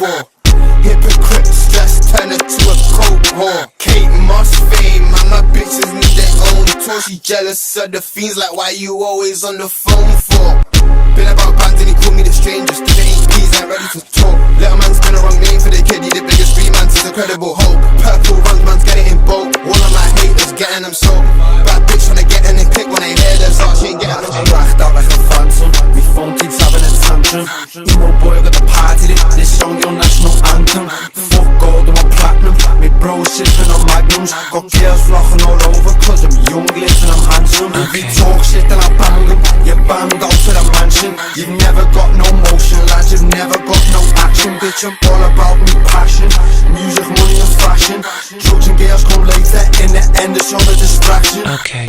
for? Hypocrites just turn her to a coke whore. Kate Moss fame, and my bitches need their own tour. She jealous of the fiends, like why you always on the phone for? Been about bands and he called me the strangest. Cause they ain't keys, ain't ready to talk. Little man's been a wrong name for the kid, he the biggest street man, since incredible hope. Purple runs, man's getting in boat. All of my haters getting them sold. Bad bitch wanna get in and click when they hear this art, she ain't getting them sold. Racked out like a phantom, me phone keeps having a tantrum. Emo boy got the party lit, this song your national anthem. Fuck gold, I'm on platinum, me bro sipping on magnums. Got girls flocking all over cause I'm young, lit and I'm handsome. If you talk shit then I bang them, you banged out to the mansion. You've never got no motion, lads, you've never got no action. Bitch, I'm all about me passion, music, money and fashion. Drugs and girls come later, in the end it's all a distraction. Okay,